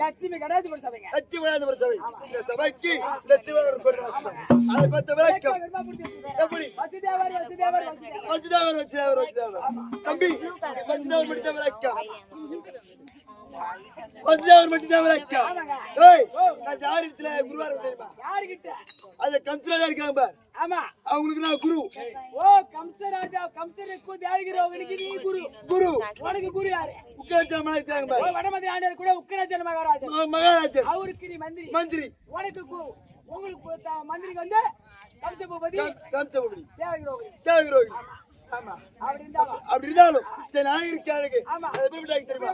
லட்சுமி கணேசபுர சபைங்க. லட்சுமி கணேசபுர சபை. இந்த சபைக்கு லட்சுமி அதை பத்த விளக்கம் எப்படி? வசுதேவர் தம்பி வசுதேவர் மட்டும் விளக்கம். வசுதேவர் மட்டும் விளக்கம். ஏய் நான் யாரிடத்துல குருவா இருக்க தெரியுமா? யார்கிட்ட? அது கம்சராஜா இருக்காங்க பார். ஆமா அவங்களுக்கு நான் குரு. ஓ கம்சராஜா, கம்சருக்கு தேவகிரி அவங்களுக்கு நீ குரு. குரு உனக்கு குரு யாரு? உக்கராஜா இருக்காங்க பார். ஓ வடமதுரை ஆண்டவர் கூட உக்கராஜன் மகாராஜா. மகாராஜா அவருக்கு நீ மந்திரி. மந்திரி. உனக்கு குரு. உங்களுக்கு மந்திரிக்கு வந்து கம்சபூபதி தேவகிரி. ஆமா அப்படி இருந்தாலும் இந்த நாயகருக்கு அழகு அது எப்படி தெரியுமா?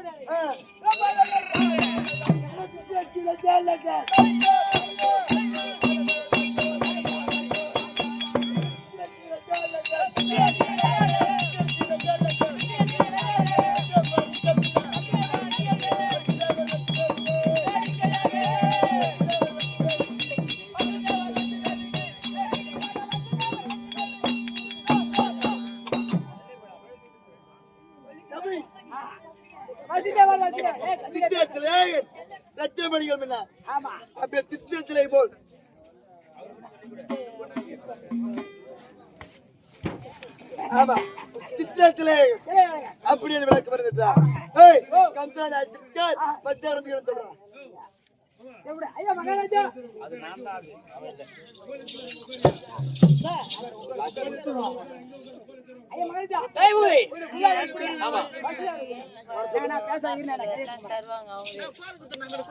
ரத்தினமணிகள் அப்படியே சித்திரத்திலே போல் ஆமா சித்திரத்திலே அப்படி விளக்கம் வருதுதா? ஏய் கம்சன் ஆயிட்டார் பத்தாயிரத்துக்கு சொல்றான். ஐயா மகாராஜா அது நான் தான். ஐயா மகாராஜா தேவி ஆமா நான் பேசாதீங்க நான் தருவாங்க அவங்க.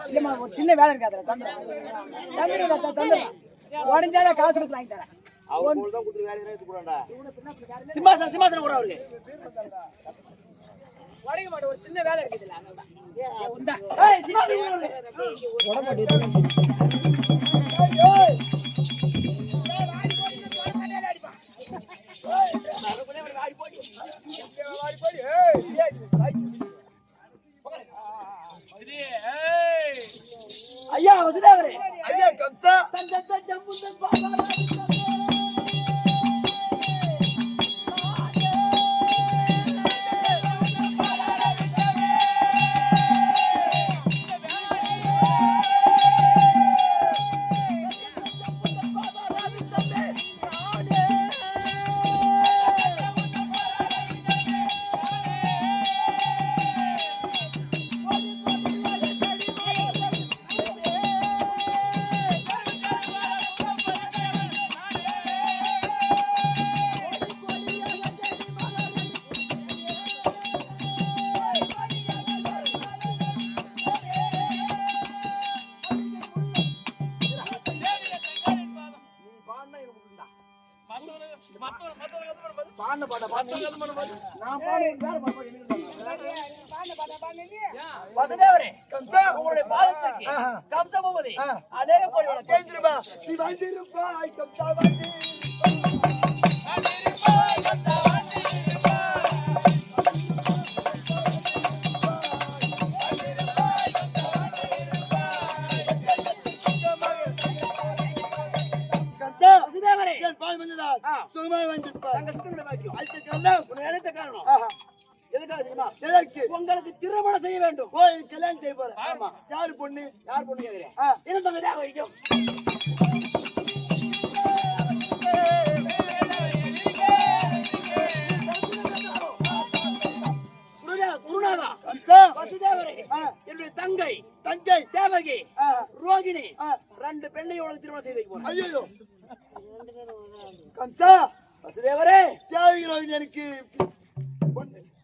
இல்லம்மா ஒரு சின்ன வேலை இருக்கு அதுல தந்துடுறேன். உடஞ்சால காசு கொடுத்து வாங்கி தரேன். அவங்க தான் கொடுத்து வேலையை எடுத்து போறான்டா. சிம்மாசனம் கூட அவருக்கு உடைக்க மாட்டேன். ஒரு சின்ன வேலை இருக்குது இல்ல அதனால ஐயா வசுதேவரே. ஐயா கம்சா வசுதேவரே கம்சா உங்களுடைய பாதத்திற்கு கம்சபூபதி அநேக கோடி வணக்கம். கேந்திரமா நீ வந்திருப்பாய் கம்சா வசுதேவரே சுகமாக வந்திருப்பாய். நினைத்த காரணம் எதுக்காக தெரியுமா? எதற்கு? உங்களுக்கு திருமணம் செய்ய வேண்டும். போய் கல்யாணம் செய்ய போறேன். ஆமா. யாரு பொண்ணு? யார் பொண்ணு கேக்குறேன்? இருந்தவங்க வைக்கும். குருநாதா வசுதேவரே என்னுடைய தங்கை தேவகி ரோகிணி ரெண்டு பெண்ணையும் உனக்கு திருமணம் செய்து வைக்க போறேன். ஐயோ கம்சா வசுதேவரே தேவகி ரோகிணி எனக்கு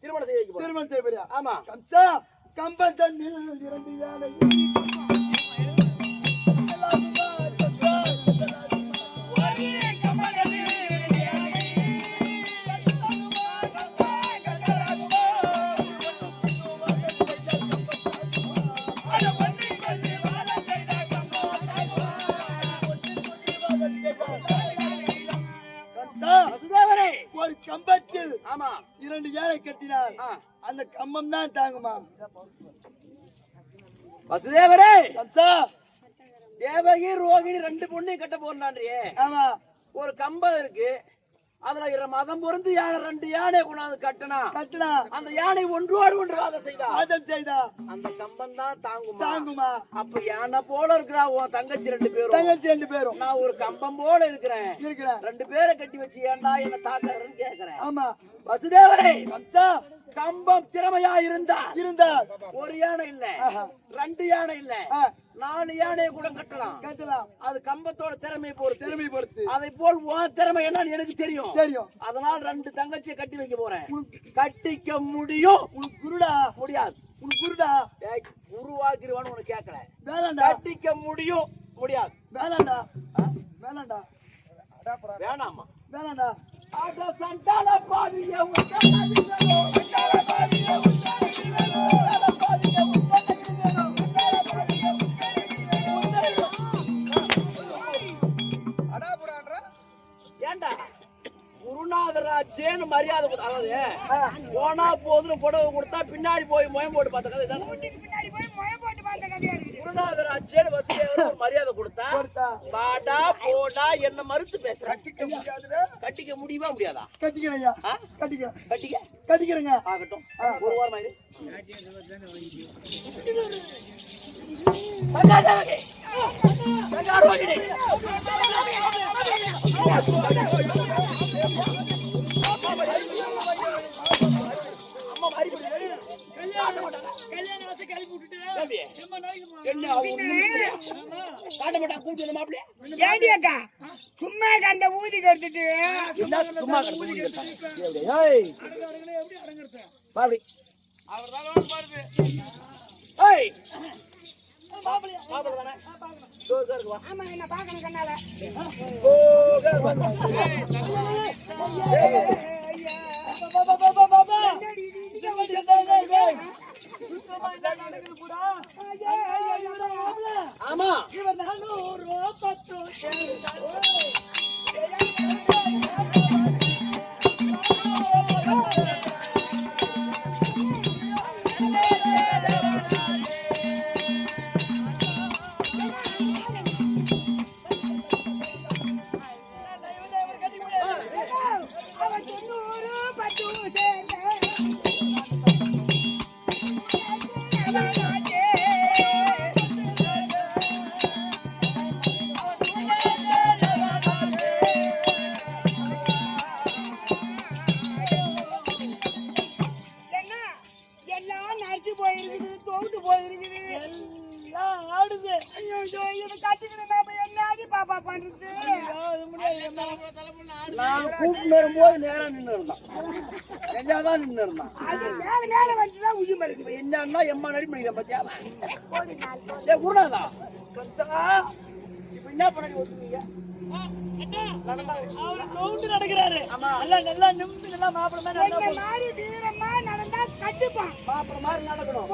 திருமணம் செய்ய வைக்க போறேன். திருமணம் செய்ய போறியா? ஆமா. கம்சா கம்பத்தன்னில் 2 யானை ஒரு கம்பத்தில் 2 யானை கட்டினார். அந்த கம்பம் தான் தாங்குமா? வசுதேவரே கம்சா தேவகி ரோகிணி ரெண்டு பொண்ணையும் கட்ட போறான்றியே. ஆமா. ஒரு கம்பம் இருக்கு, அதுல மதம் பொருந்து யானை 2 யானை கொண்டாந்து கட்டினா அந்த யானை ஒன்றோடு ஒன்று வாதம் செய்தா அந்த கம்பம் தான் தாங்குமா அப்ப யானை போல இருக்கிறா உன் தங்கச்சி 2 பேரும் நான் ஒரு கம்பம் போல இருக்கிறேன் 2 பேரை கட்டி வச்சு ஏன்டா என்ன தாக்குறன்னு கேக்குறேன். ஆமா வசுதேவரே கம்பம் திறமையா இருந்தால் ஒரு யானை இல்ல 2 யானை இல்ல 4 யானையை கூட கட்டலாம். அது கம்பத்தோட திறமை பொறுத்து அதை போல் உன் திறமை என்னன்னு எனக்கு தெரியும். அதனால 2 தங்கச்சியை கட்டி வைக்க போறேன். கட்டிக்க முடியும். முடியாது. உருவாக்கிடுவான்னு உனக்கு கேட்கல. கட்டிக்க முடியாது. வேணாமா அட சண்டால பாவியே ஏண்டா குருநாதராஜேன்னு மரியாதை போனா போதுன்னு புடவை கொடுத்தா பின்னாடி போய் மொயம் போட்டு பார்த்த கதை குருநாதராஜேன்னு வசதியாக மரியாதை கொடுத்தா பாடா போடா என்ன மறுத்து பேசுற கட்டிக்க முடியுமா முடியாதா? கட்டிக்கிறேங்க ஆகட்டும். ஒரு வாரம் சும்மா கண்ட ஊதி கெடுத்துட்டு ஆமா நான் கூப்பிட்டு வரும்போது நேரம் நின்று இருந்தான். என்னன்னா எம்மா நடி பண்ணிக்கிறேன் பத்தியா? குருநாதா இப்ப என்ன பண்ணி ஒத்துக்கீங்க? நடக்கிறாரு நல்லா நிமிந்து நல்லா மாப்பிள்ள நடந்தா கட்டுப்பான். மாப்பிள்ள மாதிரி நடக்கணும்.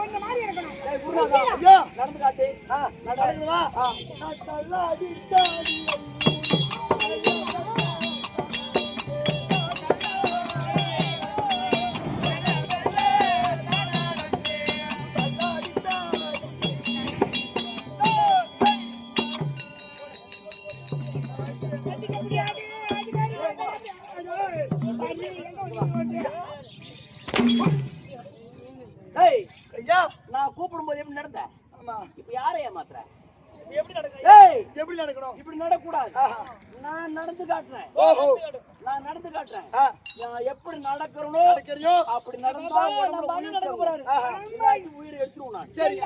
நடந்து காட்டு. நடக்குவா நான் கூப்பிடும் போது எப்படி நடந்த? இப்ப யாரை ஏமாத்துற? எப்படி நடக்கணும்? இப்படி நடக்கூடாது. நான் நடந்து காட்டுறேன். நான் எப்படி நடக்கிறனோ அப்படி நடந்தா நடக்க போறாரு. உயிரை எடுத்துருவோம் நான். சரி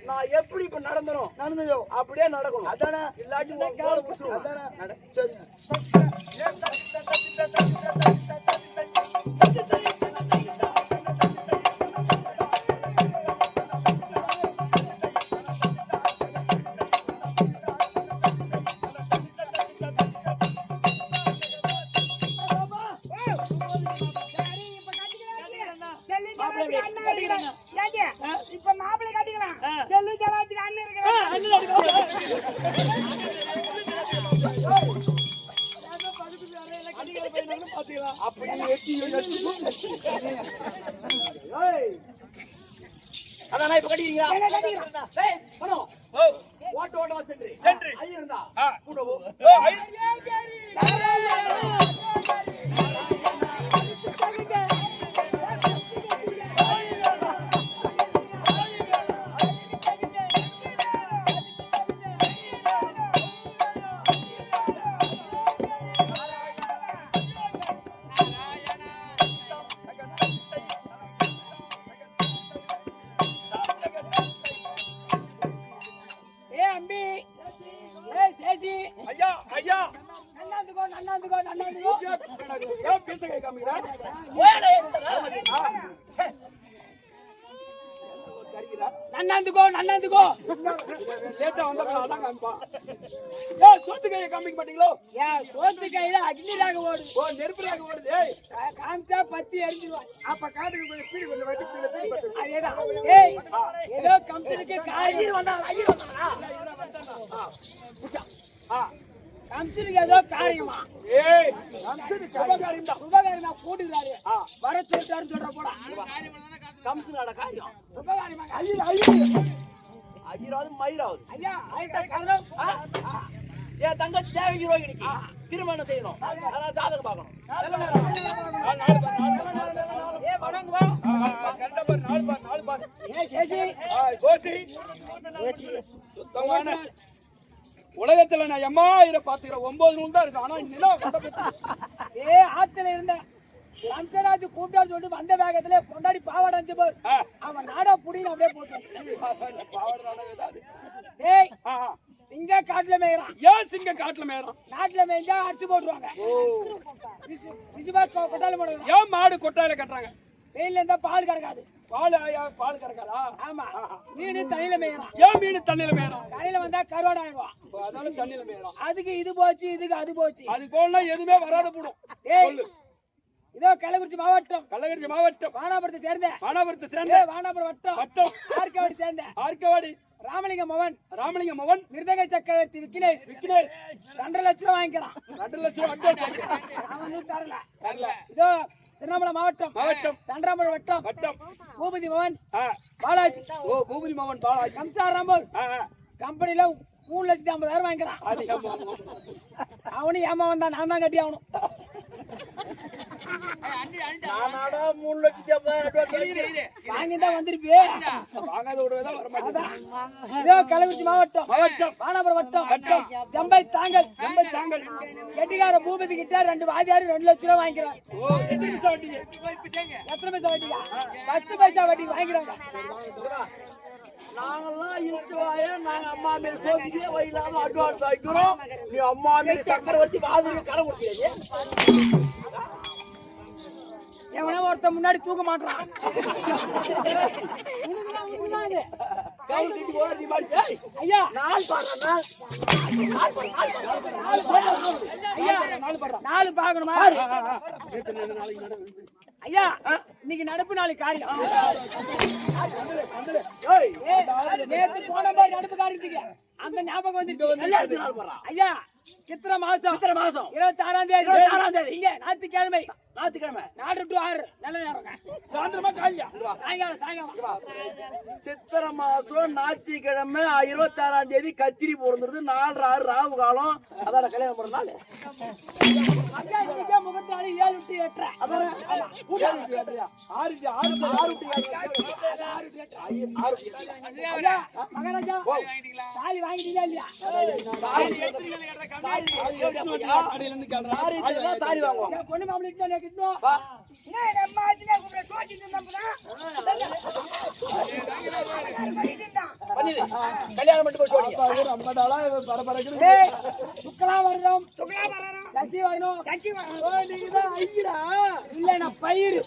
நான் எப்படி இப்ப நடந்ததோ அப்படியே நடக்கணும். அதானே இல்லாட்டி சரி பாத்தீங்களா? அப்படி எட்டி அதான் இப்ப கட்டிக்கிறீங்களா? டேய், பணம். ஓட்ட ஓட்டமா சென்று ஐயா இருந்தா கூட போ. சேசி ஐயா ஐயா நன்னாந்துக்கோ ஏன் பேச கேட்காமீங்களா? நன்னாந்துக்கோ லேட்டா வந்தா அதான் காமிப்பா. ஏன் சோத்து கையை காமிக்க மாட்டீங்களோ? ஏன் சோத்து கையில அக்னிராக ஓடு. ஓ நெருப்புலாக ஓடுது. ஏய் காமிச்சா பத்தி எரிஞ்சிருவான். அப்ப காட்டுக்கு கொஞ்சம் பீடி கொஞ்சம் வச்சு அதேதான். ஏய் ஏதோ கம்சனுக்கு காரியம் கம்சனுக்கு ஏதோ காரியமா? ஏய் சுபகாரியம் கூட்டுகிறாரு. வர சொல்லிட்டாருன்னு சொல்ற போடா. கம்சனோட காரியம் சுபகாரியமா? ஐயராவது மயிராவது. ஐயா ஆயிட்டா காரணம். என் தங்கச்சி தேவகி ரோகிணிக்கு திருமணம் செய்யணும். அதனால ஜாதகம் பார்க்கணும். ஏ வணங்க வா. கண்ட பாரு நாலு பாரு. ஏ சேசி கோசி சுத்தமான உலகத்துல நான் எம்மாயிரம் பாத்துக்கிறேன். 9 நூல் தான் இருக்கு. ஆனா நிலம் ஏ ஆத்துல இருந்த கம்சராஜ் கூப்பிட்டாரு சொல்லிட்டு வந்த வேகத்துல பொண்டாடி பாவாடை அஞ்சு போர் அவன் நாடா புடின்னு அப்படியே போட்டு ஏய் சிங்க காட்டுல மேயறான். ஏன் சிங்க காட்டுல மேயறான்? நாட்டுல மேய்ஞ்சா அடிச்சு போட்டுருவாங்க. நிஜமா கொட்டால போடுவாங்க. ஏன் மாடு கொட்டாயில கட்டுறாங்க? வெயில்ல இருந்தா பால் கறக்காது. பால் கறக்காதா? ஆமா. மீன் தண்ணியில மேயறான். ஏன் மீன் தண்ணியில மேயறான்? கரையில வந்தா கருவாடு ஆயிடுவான். அதனால தண்ணியில மேயறான். அதுக்கு இது போச்சு, இதுக்கு அது போச்சு. அது போனா எதுவுமே வராத போடும். ஏய் இதோ கள்ளக்குறிச்சி மாவட்டம் கள்ளக்குறிச்சி மாவட்டம் வானாபுரத்தை சேர்ந்த வானாபுரம் வட்டம் ஆர்கவாடி சேர்ந்த ஆர்கவாடி ராமலிங்க மவன் மிருதங்க சக்கரவர்த்தி விக்னேஷ் 2 லட்சம் வாங்கிக்கிறான். 2 லட்சம் அவன் தரல. இதோ திருவண்ணாமலை மாவட்டம் தண்டராமலை வட்டம் பூபதி மவன் பாலாஜி. ஓ பூபதி மவன் பாலாஜி. கம்சாராமன் கம்பெனில 3,50,000 வாங்கிக்கிறான். அவனும் ஏமாவன் தான். நான் தான் கட்டி ஆகணும். நானாடா 3,50,000 வாங்கிதான் வந்திருப்பே. வாங்காத விடவேதான் வர மாட்டேன். இதோ கள்ளக்குறிச்சி மாவட்டம் வானாபுரம் வட்டம் ஜம்பை தாங்கல் கெட்டிக்கார பூபதி கிட்ட 2 வாதியாரு 2 லட்சம் ரூபாய் வாங்கிக்கிறான். ஓ எத்தனை பைசா வட்டிங்க? எத்தனை பைசா வட்டியா? 10 பைசா வட்டிக்கு வாங்கிக்கிறாங்க. நாங்கெல்லாம் இழுச்சுவாய நாங்க அம்மா மேல சோதிக்கே வயிலாம அட்வான்ஸ் ஆயிக்கிறோம். நீ அம்மா மேல சக்கரவர்த்தி வாதிக்கு கடன் கொடுக்கிறீங்க. எவனா ஒருத்தன் முன்னாடி தூக்க மாட்டான். கவுல் கட்டி போற நீ மாடி. ஐயா நாள் பாறா ஐயா 4 பார்க்கணுமா? ஐயா இன்னைக்கு நடப்பு நாளைக்கு காரியம். நேத்து போன மாதிரி நடப்பு காரியத்துக்கு அந்த ஞாபகம் வந்துருச்சு. ஐயா சித்திரை மாசம் 26ஆம் தேதி இங்க ஞாயிற்றுக்கிழமை நாடு டு 6 நல்ல நேரங்க. சாயந்தரமா காலையா? சாயங்காலம் சித்திரை மாசம் ஞாயிற்றுக்கிழமை 26ஆம் தேதி கத்திரி பிறந்துருது. 4 ராவு காலம். அதான கல்யாணம் பண்ண நாள். முகத்தாளி 7 to 8 அதான 6 மகாராஜா தாலி வாங்கிட்டீங்களா இல்லையா? தாலி வாங்குவோம். பொண்ணு மாப்பிள்ளை கிட்டணும். கல்யாணம் பண்ணி போய் சுக்கலா வரணும் சசி வரணும். நீங்கதான் ஐயரா இல்ல நான் பயிர்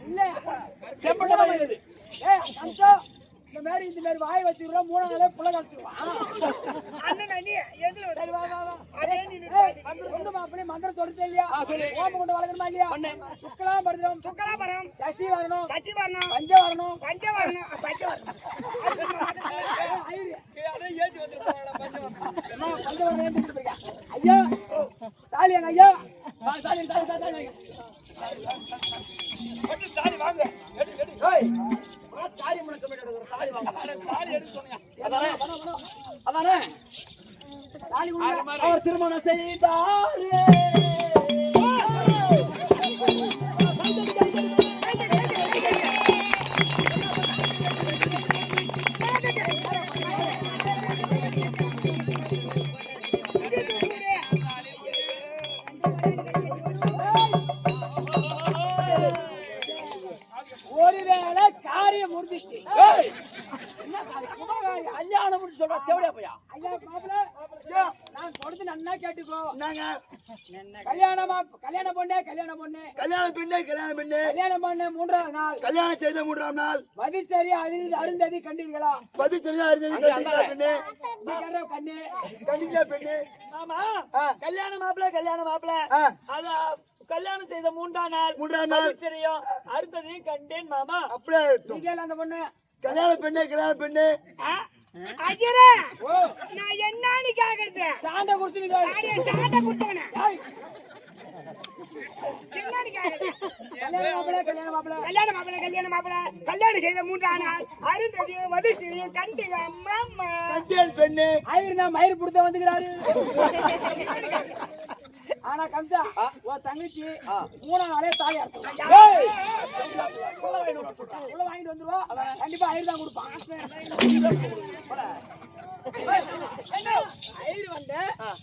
இல்ல செப்பட்ட பயிர். இந்த மாதிரி வாய் வச்சுக்கிறோம். 3 நாளே புள்ள கழிச்சிருவான். மாப்பிள்ளை மந்திரம் சொல்லிட்டு இல்லையா? ஓம கொண்டு வளர்க்கணுமா இல்லையா? சுக்கலாம் வரணும் சசி வரணும் பஞ்சம் வரணும். ஐயா தாலி தாலி எங்க ஐயா எடு தாலி வாங்க. எடு எடு. ஏய், தாலி முழுக்க மாட்டேங்குது. தாலி வாங்க. தாலி எடு சொன்னியா? அதானே அதானே தாலி கொடுங்க. அவர் திருமணம் செய்தாரே. ஒருவேளை காரியம் முடிஞ்சிச்சு. கல்யாணம் முடிச்சு சொல்ற தேவடியா பையா. ஐயா மாப்பிள நான் கொடுத்து நன்னா கேட்டுக்கோ. நாங்க கல்யாணம் பொண்ணு கல்யாண பெண்ணே கல்யாணம் பண்ண 3ஆவது நாள் கல்யாணம் செய்த 3ஆம் நாள் மதிசரி அருந்ததி கண்டீர்களா? பதி சரியா இருந்தது பெண்ணே நீ கண்ட கண்ணு கண்டிப்பா பெண்ணே. ஆமா கல்யாண மாப்பிள அத கல்யாணம் செய்த 3ஆம் நாள் 3ஆம் நாள் சரியும் அறுத்ததையும் கண்டேன் மாமா. அப்படியே இருக்கட்டும். நீங்க அந்த பொண்ணு கல்யாண பெண்ணே ஐயரே நான் என்னன்னு கேக்குறது சாந்த குடிச்சுங்க. சாட்ட குடுத்தவனே ஏய், என்னன்னு கேக்குறது கல்யாண மாப்பிள கல்யாண மாப்பிள கல்யாணம் செய்த 3ஆம் நாள் அருந்ததியும் மதுசிரியும் கண்டிங்க மாமா கண்டியல் பெண்ணே. ஆயிருந்தா மயிர் புடுத்த வந்துக்கிறாரு. ஆனா கம்சா உன் தங்கச்சி 3ஆம் நாளே தாலி அறுத்துருவா. உள்ள வாங்கிட்டு வந்துருவா. கண்டிப்பா ஆயிரம் தான் கொடுப்பான். ஐயர் வந்து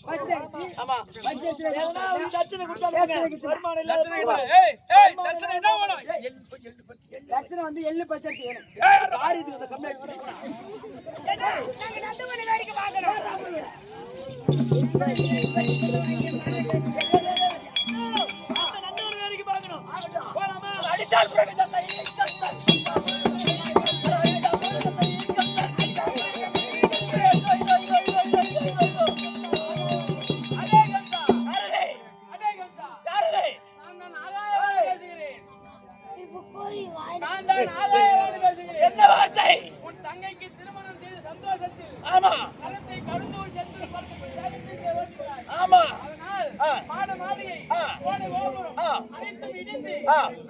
பச்சை அரிசி, ஆமா பச்சை அரிசியில ஏன்னா ஒரு தட்சணை கொடுத்தாங்க வருமானம் இல்லாத ஏய் ஏய் தட்சணை என்ன வேணும்? லட்சணம் வந்து எள்ளு பச்சை அரிசி வேணும். காரியத்துக்கு வந்து கம்மியா நாங்க நந்தவன வேடிக்கை பார்க்கறோம் நந்தவன வேடிக்கை பார்க்கணும். போலாமா? அடித்தால் புரடி தந்தை என்ன வார்த்தை? உன் தங்கைக்கு திருமணம் செய்த சந்தோஷத்தில் ஆமா அரசை கருந்தூர் சென்று பார்த்து ஆமா அதனால் மாட மாளிகை கோடை கோபுரம் அனைத்தும் இடிந்து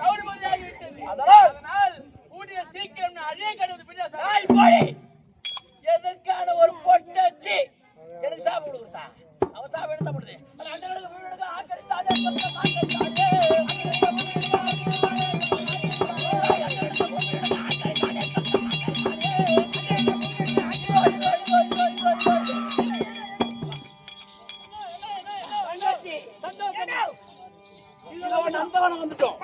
கௌரவமரியாகி விட்டது. அதனால் கூடிய சீக்கிரம் நான் அழிய கடுவது பின்னாடி ஆய் போய் எதற்கான ஒரு பொட்டச்சி எனக்கு சாப்பிட கொடுத்தா அவன் சாப்பிட என்ன பண்ணுது அந்த அண்டங்களுக்கு வீடுங்க ஆக்கரித்தாதே நந்தவனம் வந்துட்டோம்.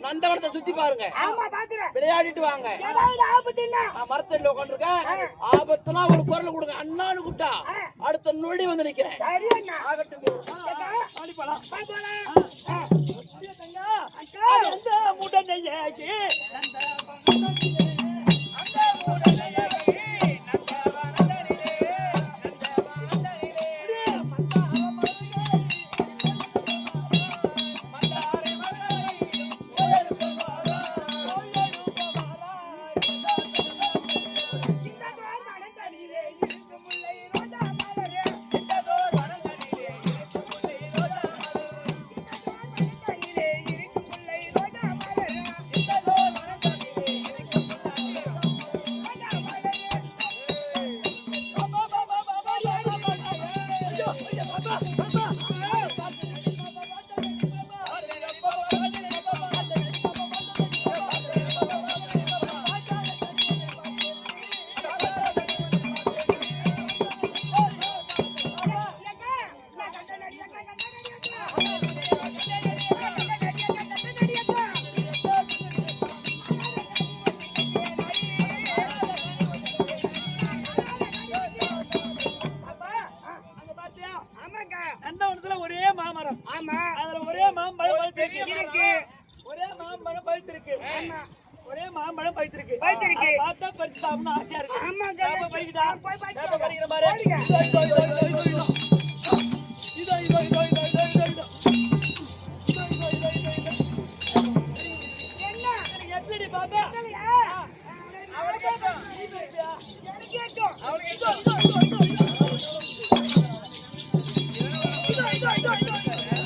நந்தவனத்தை சுத்தி பாருங்க. ஆமா பாக்குறேன் விளையாடிட்டு வாங்க. ஏதாவது ஆபத்துன்னா நான் மரத்தடியில உட்காந்துருக்கேன். ஆபத்துனா ஒரு குரல் கொடுங்க அண்ணான்னு கூட்டா அடுத்த நொடி வந்து நிக்கிறேன். சரி அண்ணா ஆகட்டும் போலாம் நந்தவனத்துல ஒரே மாமரம். ஆமா அதுல ஒரே மாம்பழம் பழுத்திருக்கு. ஒரே மாம்பழம் பழுத்திருக்கு. ஒரே மாம்பழம் பழுத்திருக்கு. பழுத்திருக்கு. அதை பார்த்தா பறிச்சு சாப்பிடணும்னு ஆசையா இருக்கு. ஆமாங்க. ஏப்பா பறிக்குதா? போய் பறிச்சு ஏப்பா பறிக்கிற பாரு. போடுங்க. இதோ, இதோ, இதோ, இதோ, இதோ, இதோ. இதோ, இதோ, இதோ, இதோ, இதோ, இதோ, இதோ. இதோ, இதோ, இதோ, இதோ, இதோ. என்ன எனக்கு எப்படி பாப்பா? அவளுக்கு கேட்கும். நீ பேசியா? எனக்கு கேட்கும் அவளுக்கு இதோ, இதோ, இதோ, இதோ, இதோ. இதோ, இதோ, இதோ, இதோ.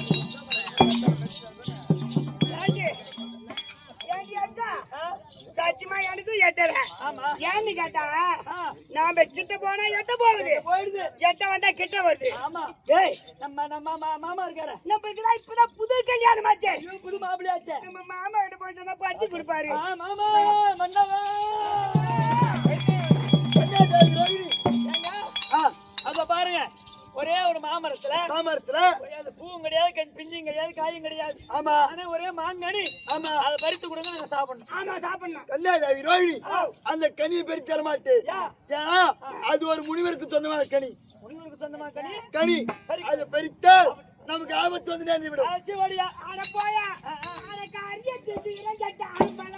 நம்ம கிட்ட போனா எட்ட போகுது, போயிடுது. எட்ட வந்தா கிட்ட வருது. ஆமா. டேய், நம்ம மாமா இருக்காரு. நம்மளுக்கு தான் இப்பதான் புது கல்யாணம் ஆச்சு. இவன் புது மாப்பிள்ளையாச்சே. நம்ம மாமா கிட்ட போய் சொன்னா பட்டி கொடுப்பாரு. மாமா மன்னவா. ஏங்க? அப்ப பாருங்க, ஒரே ஒரு மாமரத்துல அது பூவும் கிடையாது, பிஞ்சும் கிடையாது, காயும் கிடையாது. ஆமா ஆனா ஒரே மாங்கனி. ஆமா அதை பறித்து கொடுங்க, நாங்க சாப்பிடணும். ஆமா, சாப்பிடணும். கன்னியாகுமரி ரோஹிணி அந்த கனியை பெருத்து தர மாட்டேன். ஏன்னா அது ஒரு முனிவருக்கு சொந்தமான கனி. முனிவருக்கு சொந்தமா கனி. கனி அதை பெருத்தால் நமக்கு ஆபத்து வந்து நேர்ந்து விடும். ஆச்சு ஓடியா. அட போயா, அட காரிய திட்டு இரண்டட்ட ஆம்பள.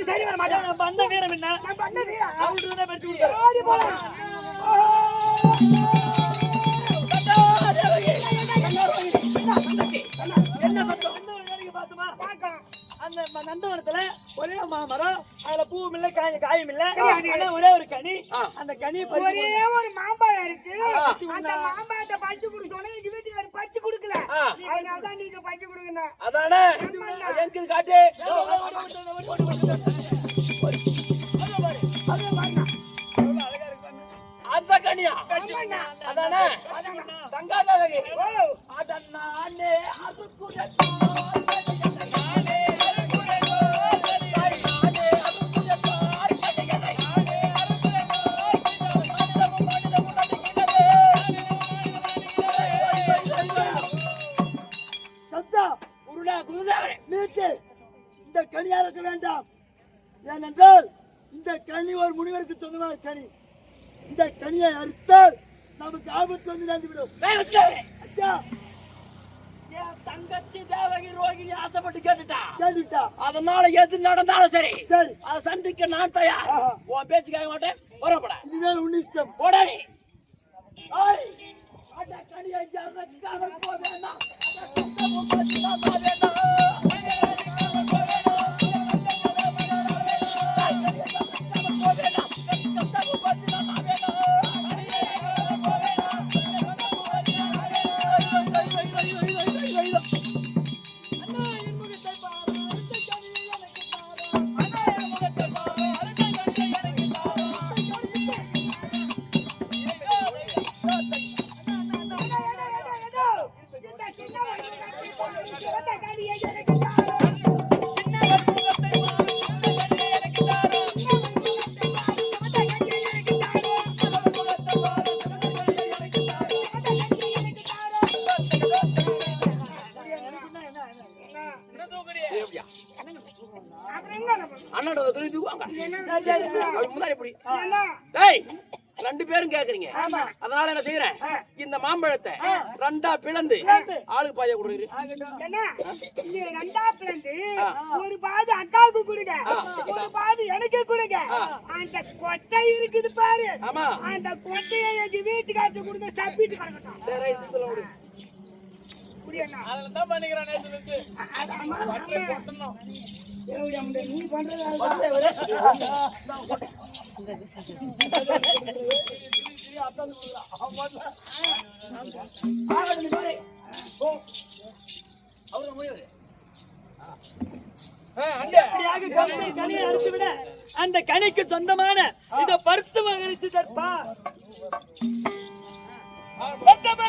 சரி வர மாட்டேன். நம்ம அந்த வீரம் என்ன? நான் பண்ணது அவருதான் பறித்து கொடுத்தாரு. ஓடி போலாம். என்ன சத்தம்? பார்த்தோமா? அந்த நந்தவனத்துல ஒரே மாமரம், அதுல பூவும் இல்ல, காயும் இல்ல, ஆனா ஒரே ஒரு கனி. அந்த கனி ஒரே ஒரு மாம்பழம் இருக்கு. அந்த மாம்பழத்தை பறிச்சு கொடுத்தோன்னே எங்க வீட்டுக்காரர் பறிச்சு கொடுக்கல. அதனாலதான் நீங்க பறிச்சு கொடுக்கணும். அதானே எனக்கு காட்டு. அந்த கனியா அதானே தங்காதே அதனானே அதுக்கு இந்த கனியா இருக்க வேண்டாம். ஏனென்றால் இந்த கனி ஒரு முனிவருக்கு சொந்தமான கனி. இந்த கனியை அறுத்தால் நமக்கு ஆபத்து வந்து நேர்ந்துவிடும். தங்கச்சி தேவகி ரோகிணி ஆசைப்பட்டு கேட்டுட்டா. அதனால எது நடந்தாலும் சரி சரி அதை சந்திக்க நான் தயார். உன் பேச்சு கேட்க மாட்டேன். வரப்பட இனிமேல் உன் இஷ்டம். போடாடி. அண்ணாட துணி தூக்குவாங்க. முன்னாடி எப்படி? ரெண்டு பேரும் கேக்குறீங்க. அதனால என்ன செய்யறேன், இந்த மாம்பழத்தை ரெண்டா பிளந்து ஆளுக்கு பாதியா கொடுக்குறீங்க. ரெண்டா பிளந்து ஒரு பாதி அக்காவுக்கு கொடுங்க, ஒரு பாதி எனக்கு கொடுங்க. அந்த கொட்டை இருக்குது பாரு, அந்த கொட்டையை எங்க வீட்டுக்காரத்து கொடுங்க. தப்பிட்டு கிடக்கட்டும். சரி அதெல்லாம் பண்ணிக்கிறானே சொல்லுச்சு. நீ பண்றது கனியை அறுத்து விட அந்த கனிக்கு சொந்தமான இத பருத்து மகரிசி தற்பா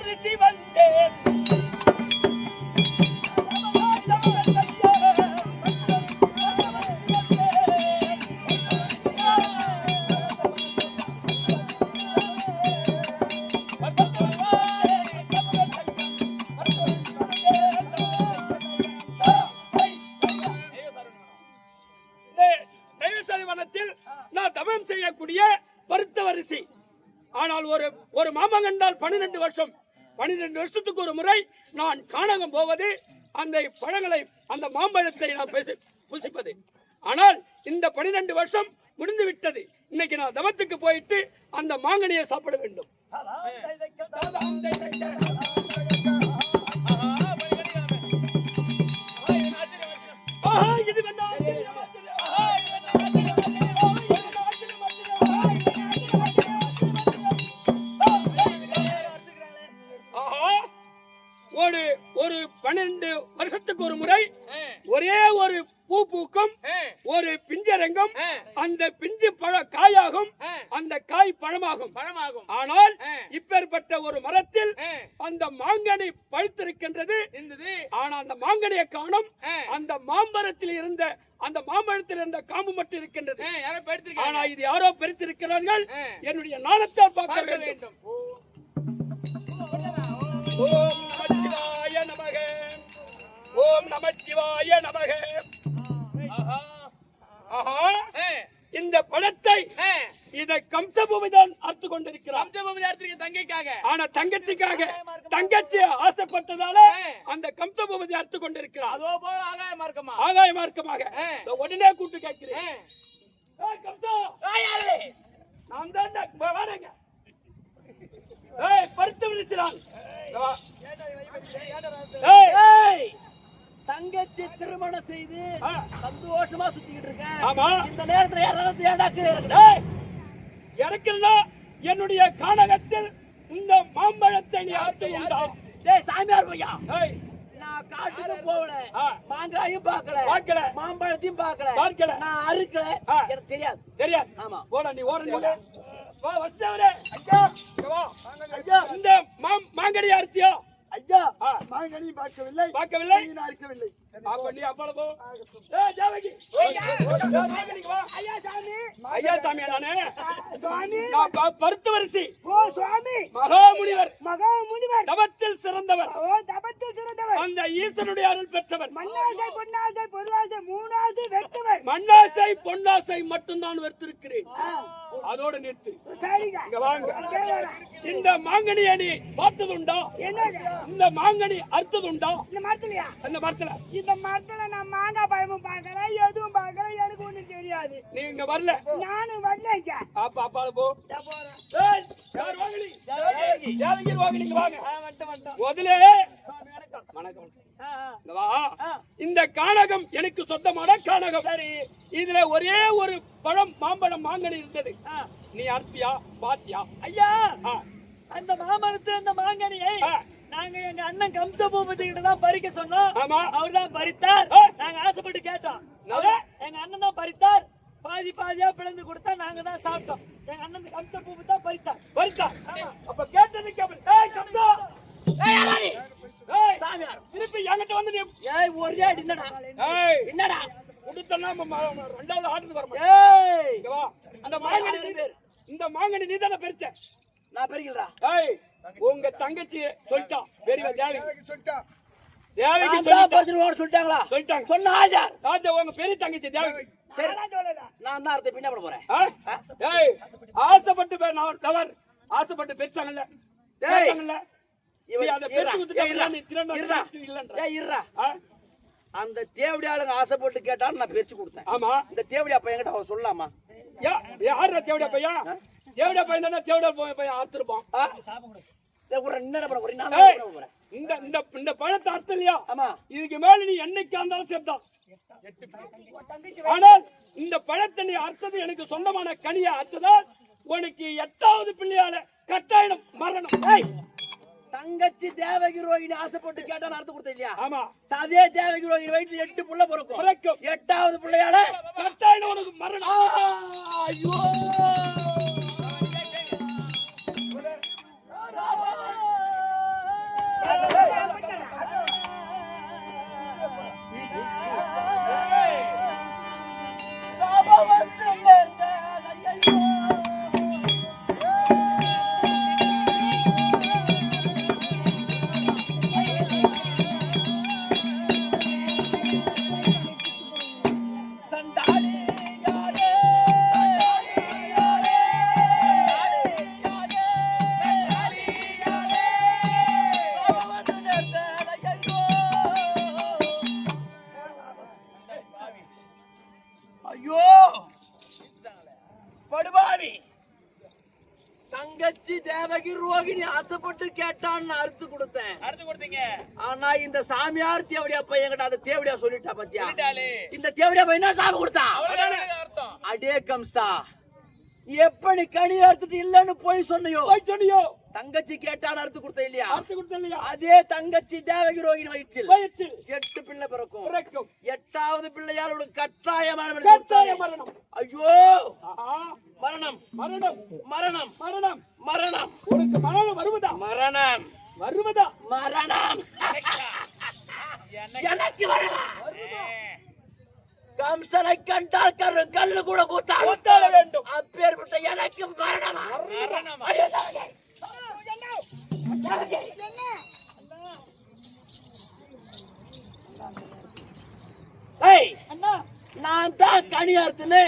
ரிசி வந்தேன். நான் தவம் செய்யக்கூடிய பருத்த வரிசை ஆனால் ஒரு மாமகண்டால் 12 வருஷம் 12 வருஷத்துக்கு ஒரு முறை நான் கானகம் போவது, அந்த பழங்களை அந்த மாம்பழத்தை நான் புசிப்பது. ஆனால் இந்த 12 வருஷம் முடிந்து விட்டது. இன்னைக்கு நான் தவத்துக்கு போயிட்டு அந்த மாங்கனியை சாப்பிட வேண்டும். இது ஒரு 12 வருஷத்துக்கு ஒரு முறை ஒரே ஒரு பூ பூக்கும், ஒரு பிஞ்சரங்கம், அந்த பிஞ்சு காயாகும், அந்த காய் பழமாகும். ஆனால் இப்பேற்பட்ட ஒரு மரத்தில் அந்த மாங்கனி பழுத்திருக்கின்றது. ஆனா அந்த மாங்கனியை காணும். அந்த மாம்பழத்தில் இருந்த அந்த மாம்பழத்தில் இருந்த காம்பு மட்டும் இருக்கின்றது. ஆனா இது யாரோ பறித்திருக்கிறார்கள். என்னுடைய நாணத்தால் பார்க்க வேண்டும். ஓம் நமச்சிவாய நமக, ஓம் நமச்சிவாய நமக. இந்த பழத்தை இதை கம்சபூமிதான் அறுத்து கொண்டிருக்கிறார். தங்கைக்காக, ஆனா தங்கச்சிக்காக, தங்கச்சி ஆசைப்பட்டதால அந்த கம்சபூமதி அறுத்து கொண்டிருக்கிறார். ஆகாய மார்க்கமாக உடனே கூட்டு கேட்கிறேன். நான் தான் வரேங்க. பருத்து விழிச்சான். தங்கச்சி திருமணம் செய்து சந்தோஷமா சுத்திக்கிட்டு இருக்கேன். இந்த நேரத்துல இறக்குறா என்னுடைய கானகத்தில் இந்த மாம்பழத்தை நீ அறுத்து உண்டா? சாமியார் பையா, நான் காட்டுக்கு போகல, மாங்காயும் பார்க்கல, மாம்பழத்தையும் பார்க்கல, நான் அறுக்கல, எனக்கு தெரியாது. ஆமா, ஓட நீ ஓட. இந்த மாங்கனி அறுத்தியா? ஐயா, மாங்கனி பார்க்கவில்லை, அறுக்கவில்லை. ஐயா சாமி, பருத்தவரிசி மகாமுனிவர் தவத்தில் சிறந்தவர், அந்த ஈசனுடைய அருள் பெற்றவர். மண்ணாசை பொன்னாசை மட்டும்தான் வெறுத்திருக்கிறேன். அதோடு நிறுத்து. இந்த மாங்கனியை நீ பார்த்ததுண்டா? இந்த மாங்கனி அறுத்ததுண்டா? அந்த மரத்துல இந்த மரத்துல நான் மாங்காய் பழமும் பாக்குறேன், எதுவும் பாக்குறேன், எனக்கு ஒண்ணும் தெரியாது. நீங்க வரல, நானும் வரல. அப்பா போ. இந்த கானகம் எனக்கு சொந்தமான கானகம். சரி, இதுல ஒரே ஒரு பழம் மாம்பழம் மாங்கனி இருந்தது. நீ அறுத்தியா பாத்தியா? ஐயா, அந்த மாமரத்துல அந்த மாங்கனியை நாங்க எங்க அண்ணன் கம்சபூபதி கிட்ட தான் பறிக்க சொன்னோம். அவர் தான் பறித்தார். நாங்க ஆசைப்பட்டு கேட்டோம். எங்க அண்ணன் தான் பறித்தார். பாதியா பிளந்து கொடுத்தா நாங்க தான் சாப்பிட்டோம். எங்க அண்ணன் கம்சபூபதி தான் பறித்தார். அப்ப கேட்டது திருப்பி என்கிட்ட வந்து ஒரே அடி என்னடா கொடுத்தா ரெண்டாவது ஆட்டுக்கு வர. இந்த மாங்கனி நீ தானே பறிச்ச? நான் பெருகிறா. உங்க தங்கச்சி சொல்லிட்டா. சொல்லிட்டாங்களா? உங்க பெரிய தங்கச்சி தேவகி. நான் தான் பின்ன போறேன். ஆசைப்பட்டு ஆசைப்பட்டு பெருச்சாங்கல்ல. அந்த தேவடி ஆளுங்க ஆசைப்பட்டு கேட்டாலும் நான் பிரிச்சு கொடுத்தேன். ஆமா, இந்த தேவடி அப்ப என்கிட்ட அவன் சொல்லலாமா? யாரு தேவடியா பையா? தேவடியா பையன் தானே தேவடியா பையன் அறுத்திருப்பான். இந்த பழத்தை அர்த்தம் இல்லையா? இதுக்கு மேல நீ என்னைக்கு இருந்தாலும் சேர்த்தான். ஆனால் இந்த பழத்தை நீ அர்த்தது எனக்கு சொந்தமான கனியை அர்த்ததால் உனக்கு 8வது பிள்ளையால கட்டாயம் மரணம். தங்கச்சி தேவகி ரோகிணி ஆசைப்பட்டு கேட்டா அர்த்தம் கொடுத்த இல்லையா? ஆமா, அதே தேவகி ரோகிணி வயிற்றுல 8 புள்ள பிறக்கும். 8வது பிள்ளையால கட்டாயம் உனக்கு மரணம். ஐயோ, தேவகி ரோகிணி ஆசைப்பட்டு கேட்டான்னு அறுத்து கொடுத்தேன். அடுத்து கொடுத்தீங்க. ஆனா இந்த சாமியார் தேவடியா பையன் கிட்ட அந்த தேவடியா சொல்லிட்டா பத்தியா? சொல்லிட்டாளே. இந்த தேவடியா பையன் என்ன சாபம் கொடுத்தான்? அவ்வளவுதானே எனக்கு அர்த்தம். அடே கம்சா, எப்ப நீ கனி அறுத்துட்டு இல்லன்னு போய் சொன்னியோ, போய் சொன்னியோ, தங்கச்சி கேட்டான்னு அறுத்து கொடுத்த இல்லையா? அறுத்து கொடுத்த இல்லையா? அதே தங்கச்சி தேவகி ரோகிணி வயிற்றில் வயிற்றில் 8 பிள்ளை பிறக்கும். பிறக்கும். 8வது பிள்ளையால் உனக்கு கட்டாயமான கட்டாய மரணம். ஐயோ, ஆஹா, மரணம் மரணம் மரணம் மரணம். மரணம் உனக்கு மரணம் வருவதா? மரணம் வருவதா? மரணம் எனக்கு மரணம். கம்சனை கண்டால் கல்லு கூட கூத்தாட கூத்தாட வேண்டும். அப்பேற்பட்ட எனக்கு மரணமா? மரணமா? ஐயோ, தேவகி. ஏய், அண்ணா நான் தான் கனி அறுத்துன்னு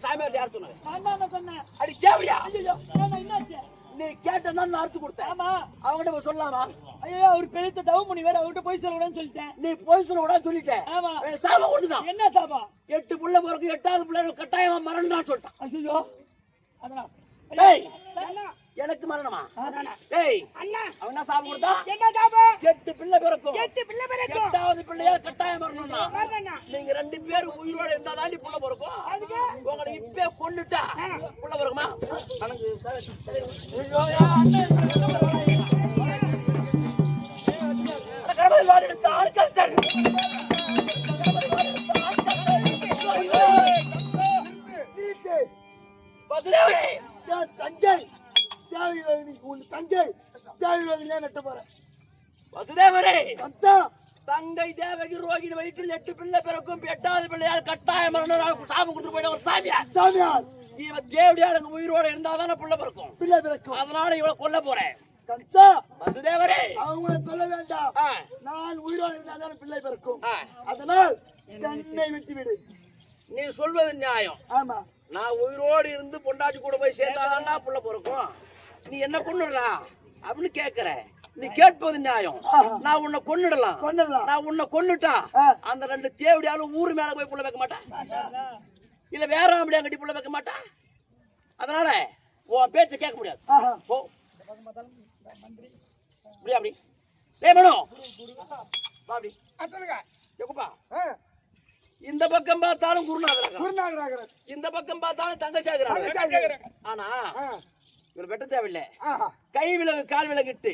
சாமியார் யார் சொன்னாரு? நான் தான் சொன்னேன். அடி தேவடியா, ஐயோ ஏன்னா என்னாச்சு? நீ கேட்டதான் நான் அறுத்து கொடுத்தேன். ஆமா. அவங்ககிட்ட போய் சொல்லலாமா? ஐயோ அவர் பெருத்த தவ முனிவர், அவர்கிட்ட போய் சொல்லக்கூடாதுன்னு சொல்லிட்டேன். நீ போய் சொல்ல கூட சொல்லிட்டேன். ஆமா. சாபம் கொடுத்துட்டான். என்ன சாபா? 8 புள்ள பிறகு 8வது பிள்ளை கட்டாயமா மரணம் தான் சொல்லிட்டான். ஐயோ அதெல்லாம் ஏய், எனக்கு மரணமா? ஏய், அண்ணா அவன் என்ன சாபம் கொடுத்தான்? என்ன சாபம்? 8 பிள்ளை பிறக்கும். 8 பிள்ளை பிறக்கும். 8வது பிள்ளையா கட்டாயம் மரணம்னா வரேண்ணா. நீங்க 2 பேரும் உயிரோட இருந்தா தாண்டி புள்ள பிறக்கும். உங்களை இப்பே கொன்னுட்டா புள்ள பிறக்குமா? எனக்கு கடவுள் வாடி எடுத்த ஆட்கள் சரி. பசுரேவரே, தங்கை தேவி ரோகிணி, உன் தங்கை தேவி ரோகிணியா நட்ட போற வசுதேவரே, கம்சா, தங்கை தேவகி ரோகிணி வயிற்றில் 8 பிள்ளை பிறக்கும். 8வது பிள்ளையால் கட்டாயம் மரணம் சாபம் கொடுத்துட்டு போயிட்ட ஒரு சாமியார். சாமியார் இவன் தேவடியால் அங்க உயிரோட இருந்தாதானே புள்ள பிறக்கும். பிள்ளை பிறக்கும். அதனால இவளை கொல்ல போறேன். கம்சா, வசுதேவரே, அவங்களை சொல்ல வேண்டாம். ஆ, நான் உயிரோடு இருந்தால்தான் பிள்ளை பிறக்கும். ஆ, அதனால் என்னை விட்டு விடு. நீ சொல்வது நியாயம். ஆமா, நான் உயிரோடு இருந்து பொண்டாட்டி கூட போய் சேர்ந்தாதான்டா புள்ள பிறக்கும். நீ என்ன கொன்னுடுறா அப்படின்னு கேக்குற. நீ கேட்பது நியாயம். நான் உன்னை கொன்னுடலாம். கொன்னுடலாம். நான் உன்னை கொன்னுட்டா அந்த 2 தேவடியாலும் ஊரு மேல போய் புள்ள வைக்க மாட்டேன். இல்ல வேற அப்படியே கட்டி புள்ள வைக்க மாட்டேன். அதனால உன் பேச்ச கேட்க முடியாது. ஆஹா. போ அப்படியே அப்படி. டேய் மனோ, வா அப்படி. சொல்லுங்க. எப்பா இந்த பக்கம் பார்த்தாலும் குருநாதர், குருநாதர், இந்த பக்கம் பார்த்தாலும் தங்கச்சாகிறாங்க. ஆனா இவர் வெட்ட தேவையில்லை. கை விலகு கால் விலகிட்டு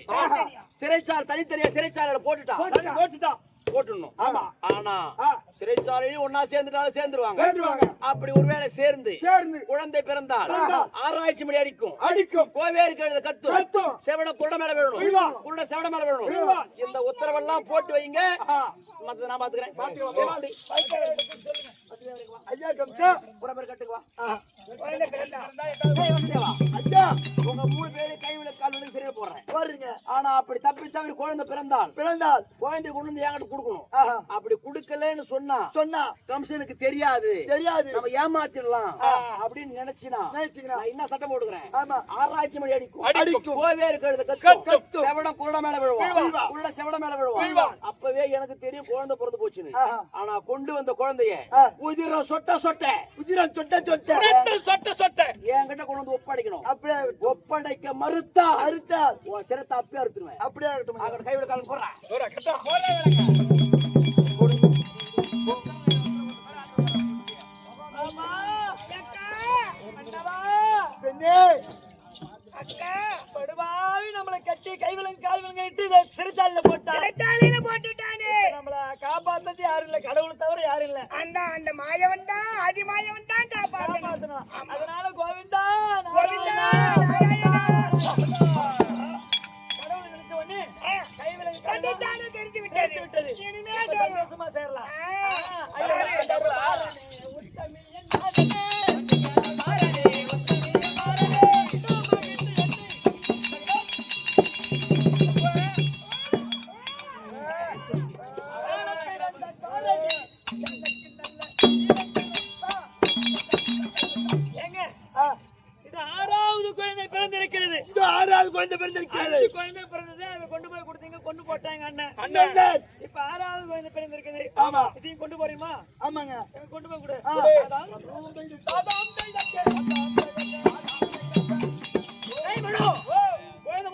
சிறைச்சாலை தனித்தனியா சிறைச்சாலையில போட்டுட்டான். போட்டுடணும். ஆமா. ஆனா சிறைச்சாலையிலும் ஒன்னா சேர்ந்துட்டாலும் சேர்ந்துருவாங்க. அப்படி ஒருவேளை சேர்ந்து குழந்தை பிறந்தால் ஆராய்ச்சி மணி அடிக்கும். கோவேறு கழுத கத்தும். செவட குருட மேல விழணும். குருட செவட மேல விழணும். இந்த உத்தரவெல்லாம் போட்டு வைங்க. மத்த நான் பாத்துக்கிறேன். ஐயா கம்சா, புறப்பேர் கட்டுக்குவா. ஐயா உங்க 3 பேரு கைவில கால் விட சரியா போடுறேன். போறீங்க. ஆனா அப்படி தப்பி தவிர குழந்தை பிறந்தால் குழந்தை கொண்டு வந்து என்கிட்ட கொடுக்கணும். அப்படி குடுக்கலன்னு சொன்னா கம்சனுக்கு தெரியாது, நம்ம ஏமாத்திடலாம் அப்படின்னு நினைச்சினா நான் என்ன சட்டம் போடுகிறேன். ஆராய்ச்சி மணி அடிக்கும். கோவேறு கழுத கத்தும். செவடம் குருட மேல விழுவான். குருட செவட மேல விழுவான். அப்பவே எனக்கு தெரியும் குழந்தை பிறந்து போச்சுன்னு. ஆனா கொண்டு வந்த குழந்தைய உதிரம் சொட்ட என்கிட்ட கொண்டு வந்து ஒப்படைக்கணும். அப்படியே ஒப்படைக்க மறுத்தா உன் சிரத்தை அப்பே அறுத்துருவேன். அப்படியே இருக்கட்டும். கைவிட காலம் போடுறேன். பெண்ணே, அக்கா படுவாவி நம்மளை கட்டி கைவிலங்கு கால் விலங்கிட்டு சிறைச்சாலையில போட்டுட்டானே. நம்மள காப்பாத்தது யாரும் இல்ல, கடவுளை தவிர யாரும் இல்ல. அந்த மாயவன் தான் அதிமாயவன் தான் காப்பாத்தணும். அதனால கோவிந்தா கோவிந்தா, நாராயணா. கடவுளை நினைச்ச உடனே கைவிலங்கு கட்டித்தானே தெரிஞ்சு விட்டது. இனிமே சந்தோஷமா சேரலாம். குழந்தை பிறந்திருக்கிறது. 5 குழந்தை பிறந்தது, அதை கொண்டு போய் கொடுத்தீங்க, கொண்டு போட்டாங்க அண்ணன். இப்ப 6வது குழந்தை பிறந்திருக்குது. ஆமா. இதையும் கொண்டு போறீமா? ஆமாங்க. எனக்கு கொண்டு போய் கொடு. குழந்தை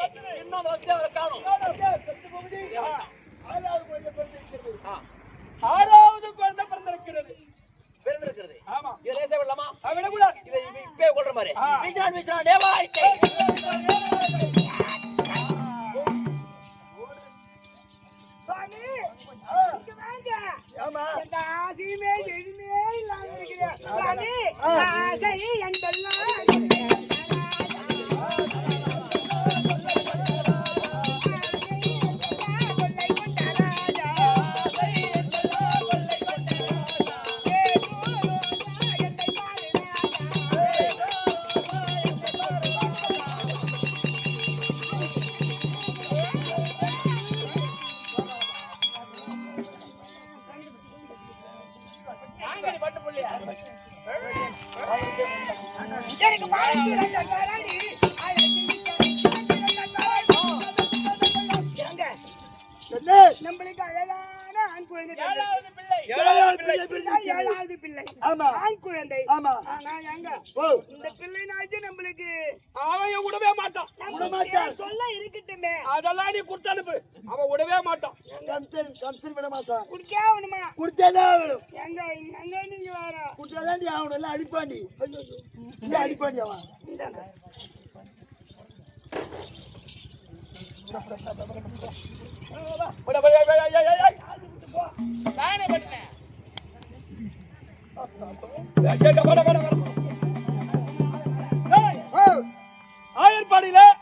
பத்துது இன்னும் அந்த வசதி அவரை காணும் ஆறாவது குழந்தை பிறந்திருக்கிறது. பிறந்திருக்கிறது ஆமா, இது லேசா விடலாமா? விடக்கூடாது. இதை இப்பே கொள்ற மாதிரி வீசினா டேவாய் சுவாமி, இங்க வாங்க. ஆமா எந்த ஆசையுமே எதுவுமே இல்லாம இருக்கிறேன். சுவாமி, ஆசை என்றெல்லாம் நாங்கடி பட்டு புள்ளியா எனக்கு வாழ்க்கை நம்மளுக்கு அழகான ஆண் குழந்தை ஏழாவது பிள்ளை ஏழாவது பிள்ளை ஆமா. ஆண் குழந்தை ஆமா. ஆனா எங்க ஓ இந்த பிள்ளைனாச்சும் நம்மளுக்கு அவன் விடவே மாட்டான். நம்மளுக்கு சொல்ல இருக்கட்டுமே. அதெல்லாம் நீ கொடுத்து அனுப்பு. அவன் விடவே மாட்டான். கம்சன் விட மாட்டான். குடிக்கே ஆகணுமா? குடுத்தேதான் ஆகணும். எங்க அங்க நீங்க வேற குடுத்தாதான் நீ ஆகணும். எல்லாம் அடிப்பாண்டி அடிப்பாண்டி அவன் நானே பட்டினேன்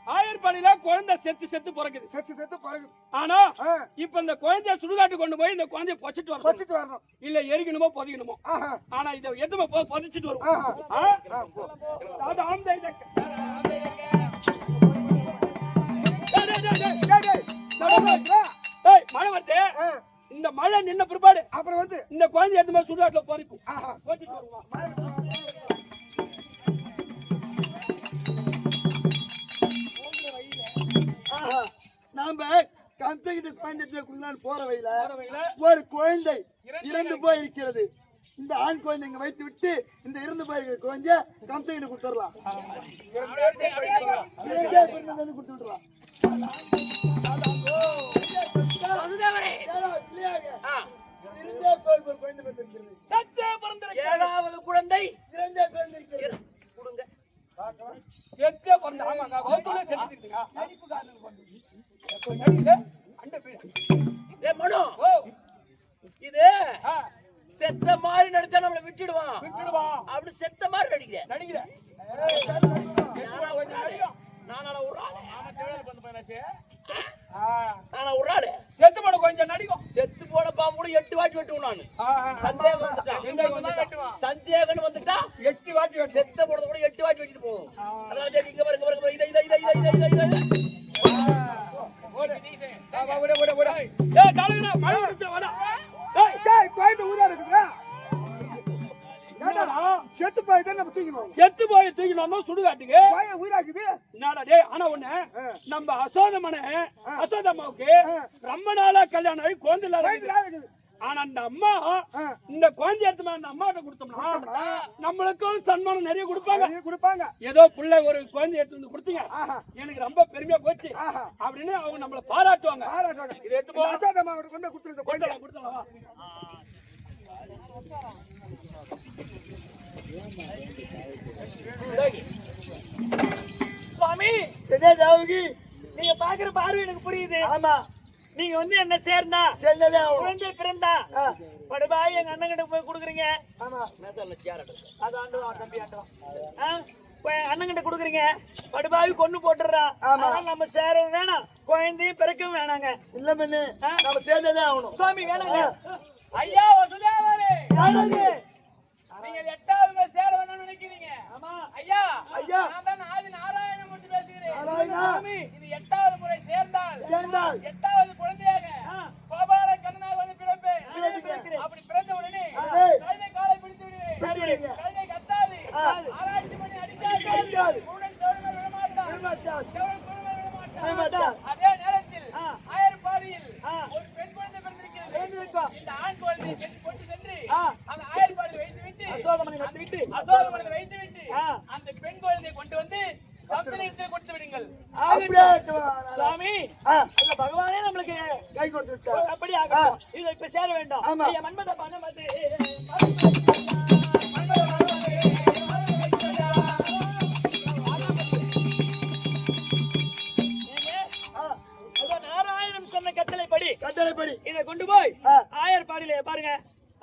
ஆயர்பாடியில குழந்தை செத்து பிறகுது. ஆனா இப்ப இந்த குழந்தைய சுடுகாட்டு கொண்டு போய் இந்த குழந்தைய பொச்சிட்டு வரணும். இல்ல எரிக்கணுமோ பொதிக்கணுமோ. ஆனா இதை எதுவுமே பொதிச்சிட்டு வரும். மழை வருது. இந்த மழை நின்ன பிற்பாடு அப்புறம் வந்து இந்த குழந்தை எதுவுமே சுடுகாட்டுல பொறிக்கும். பொச்சிட்டு வருவோம். நாம கம்சகிட்ட குழந்தை குடுக்கலான்னு போற வழியில ஒரு குழந்தை இறந்து போய் இருக்கிறது. இந்த ஆண் குழந்தை இங்க வைத்து விட்டு இந்த இறந்து போயிருக்கிற குழந்தை கம்சகிட்ட கொடுத்துடலாம். கொடுத்து விட்டுலாம். ஏழாவது குழந்தை மனு இது செத்த மாதிரி நடிச்சா நம்மள விட்டுடுவான் அப்படி செத்த மாதிரி நடிக்கிறேன். செத்து போட கொஞ்சம் நடிக்கும். செத்து போன பாம்பு கூட 8 வாட்டி வெட்டுவோம் நானு. சந்தேகம் வந்துட்டா 8 வாட்டி செத்த போனது கூட 8 வாட்டி வெட்டிட்டு போவோம். அதாவது இங்க பாருங்க இத செத்து போய் தூக்கணும் சுடுகாட்டுக்கு உயிராக்குது. ஆனா ஒண்ணு நம்ம அசோதம்மாவுக்கு ரொம்ப நாளா கல்யாணம் ஆகி குழந்தை. ஆனா அந்த அம்மா இந்த குழந்தை எடுத்து அந்த அம்மாட்ட கொடுத்தோம்னா நம்மளுக்கும் சன்மானம் நிறைய கொடுப்பாங்க. ஏதோ பிள்ளை ஒரு குழந்தை எடுத்து வந்து கொடுத்தீங்க, எனக்கு ரொம்ப பெருமையா போச்சு அப்படின்னு அவங்க நம்மள பாராட்டுவாங்க. இதை எடுத்து கொடுத்தலாம். சுவாமி, நீங்க பாக்குற பார்வை எனக்கு புரியுது. ஆமா, நீங்க வந்து என்ன சேர்ந்தா குழந்தை பிறந்தா படுபாய் எங்க அண்ணன் கிட்ட போய் குடுக்குறீங்க. அண்ணன் கிட்ட குடுக்குறீங்க, படுபாவி கொண்டு போட்டுறான். நம்ம சேரவும் வேணாம், குழந்தையும் பிறக்கவும் வேணாங்க. இல்ல பண்ணு, நம்ம சேர்ந்ததே ஆகணும். சுவாமி வேணாங்க. ஐயா வசுதேவரே, நீங்கள் 8வது சேர வேணும்னு நினைக்கிறீங்க. ஆமா ஐயா, நான் தான் ஆதி நாராயணமூர்த்தி பேசுகிறேன். இது 8வது முறை சேர்ந்தால் 8வது குழந்தையாக கோபால கண்ணனாக வந்து பிறப்பேன். அப்படி பிறந்த உடனே கழுதை காலை பிடித்து விடுவேன். கழுதை கத்தாது, ஆராய்ச்சி பண்ணி அடிக்காது, கூடன் தோழமை விடமாட்டான். அதே நேரத்தில் ஆயர்பாடியில் ஒரு பெண் குழந்தை பிறந்திருக்கிறது. இந்த ஆண் குழந்தையை கொண்டு சென்று அந்த ஆயர்பாடியில் வைத்துவிட்டு அசோகமனை வைத்துவிட்டு அந்த பெண் குழந்தையை கொண்டு வந்து சப்தனிடத்தில் கொடுத்து விடுங்க. அப்படியே ஆகட்டும். சுவாமி ஆ, அந்த பகவானே நம்மளுக்கு கை கொடுத்து விட்டார். அப்படி ஆகட்டும். இதை இப்ப சேர வேண்டும். ஆமா. ஐயா, மன்மத பானமதே. ஆ, அதோ நாராயணன் சொன்ன கட்டளைப்படி கட்டளைப்படி இதை கொண்டு போய் ஆ. ஆயர்பாடியில பாருங்க.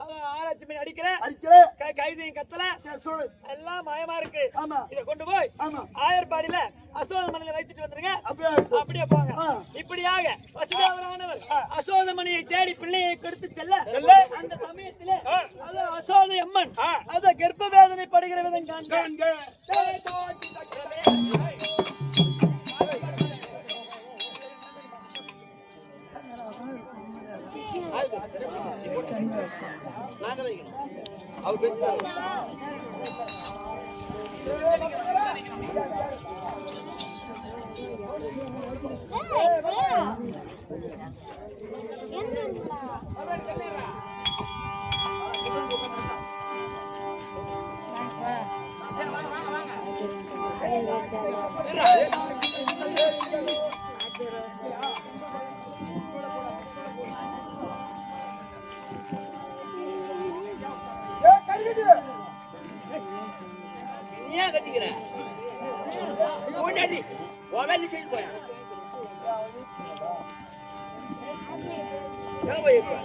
அவன் ஆராய்ச்சி பண்ணி அடிக்கிற அடிக்கிற கைதையும் கத்தல சொல்லு. எல்லாம் மயமா இருக்கு. ஆமா. இதை கொண்டு போய் ஆமா. ஆயர்பாடியில அசோத மணியில வைத்துட்டு வந்துருங்க. அப்படியே ஆகட்டும். அப்படியே போங்க. ஆ. இப்படியாக வசுதேவரானவர் அசோதமணியை தேடி பிள்ளையை கொடுத்து செல்ல அந்த சமயத்திலே அது அசோதை அம்மன் அத கர்ப்ப வேதனை படுகிற விதம் காண்க. அவர் பேச்சு நீ ஏன் கட்டிக்கிற ஓடாடி ஓவேலி செய்து போயா ஏன் போய் இப்ப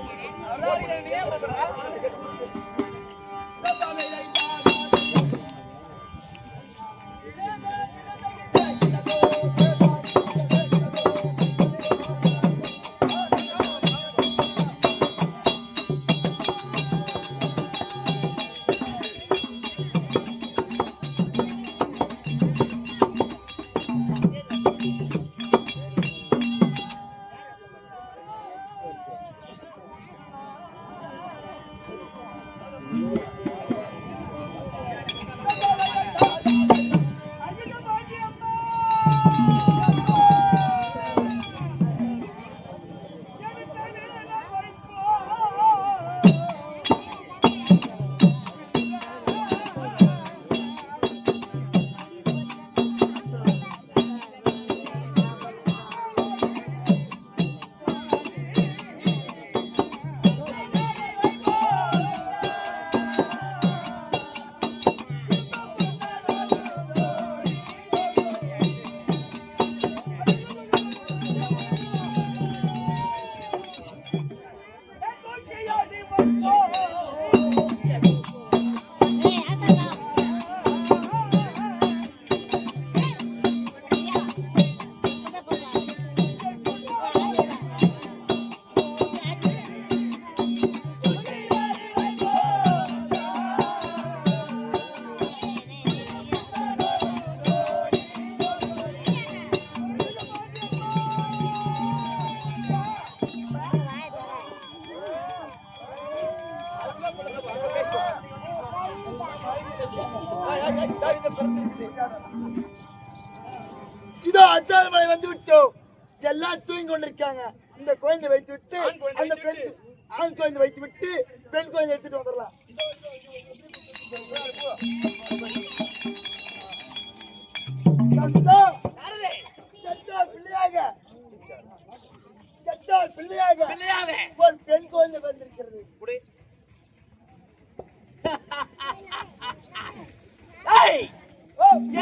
இதோ அச்சாரமலை வந்து விட்டோம். எல்லாம் தூங்கி கொண்டிருக்காங்க. இந்த குழந்தை வைத்து விட்டு அந்த பெண் ஆண் குழந்தை வைத்து விட்டு பெண் குழந்தை எடுத்துட்டு வந்துடலாம். பிள்ளையாக ஒரு பெண் குழந்தை வந்திருக்கிறது.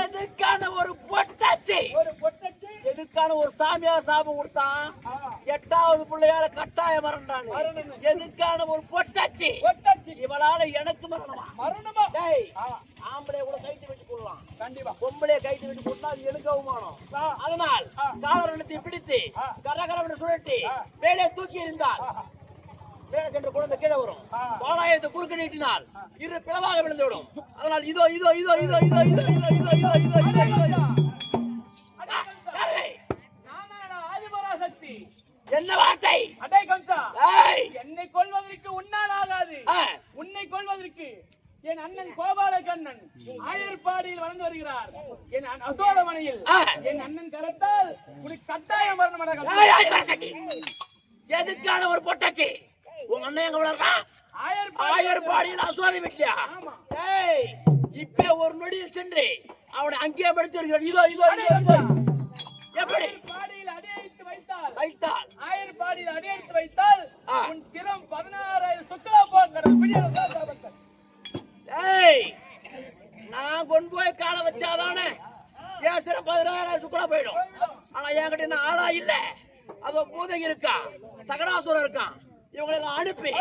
எதுக்கான ஒரு பொட்டாச்சி எதுக்கான ஒரு சாமியார் சாபம் கொடுத்தான் 8வது பிள்ளையால கட்டாய மரணம் எதுக்கான ஒரு பொட்டாச்சி இவளால எனக்கு மரணமா டேய் ஆம்பளை கூட கைத்து விட்டு போடலாம் கண்டிப்பா பொம்பளைய கைத்து விட்டு போட்டா அது எனக்கு அவமானம் அதனால் காலரணத்தை பிடித்து கரகரவனை சுழட்டி மேலே தூக்கி எறிந்தால் மேலே சென்ற குழந்தை கீழே வரும் பாலாயத்தை குறுக்க நீட்டினால் இரு பிளவாக விழுந்து விடும் அதனால் இதோ இதோ இதோ இதோ இதோ இதோ இதோ இதோ இதோ இதோ இதோ இதோ ஆதிபராசக்தி என்ன வார்த்தை அடே கம்சா ஏய் என்னை கொல்வதற்கு உன்னால் ஆகாது உன்னை கொல்வதற்கு என் அண்ணன் கோபால கண்ணன் ஆயர்பாடியில் வளர்ந்து வருகிறார் என் அசோதமனையில் என் அண்ணன் கரத்தால் உனக்கு கட்டாய மரணம் எதுக்கான ஒரு பொட்டாச்சி உங்க அண்ணன் எங்க வளர்றா ஆயர்பாடியில் அசோதை வீட்லயா ஏய் இப்ப ஒரு நொடியில் சென்று அவனை அங்கேயே படுத்து வருகிறான் இதோ இதோ இதோ எப்படி பாடியில் அடியெடுத்து வைத்தால் வைத்தால் 1000 பாடியில் அடியெடுத்து வைத்தால் உன் சிரம் 16000 சுக்கலா போகிறது பிடியாது. ஏய் நான் கொண்டு போய் காலை வச்சாதானே என் சிரம் 16000 சுக்கலா போயிடும். ஆனா என்கிட்ட என்ன ஆளா இல்ல, அதோ பூதகி இருக்கான், சகடாசுரன் இருக்கான், இவங்களை அனுப்பி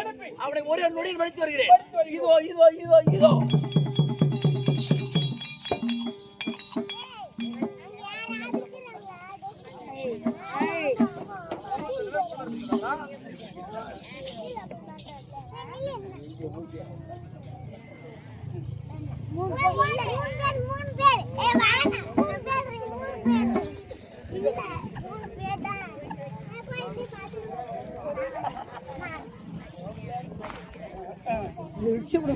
அவனை ஒரே நொடியில் படித்து வருகிறேன். இதோ இதோ இதோ இதோ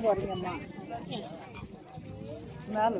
போறீங்கம்மா மேல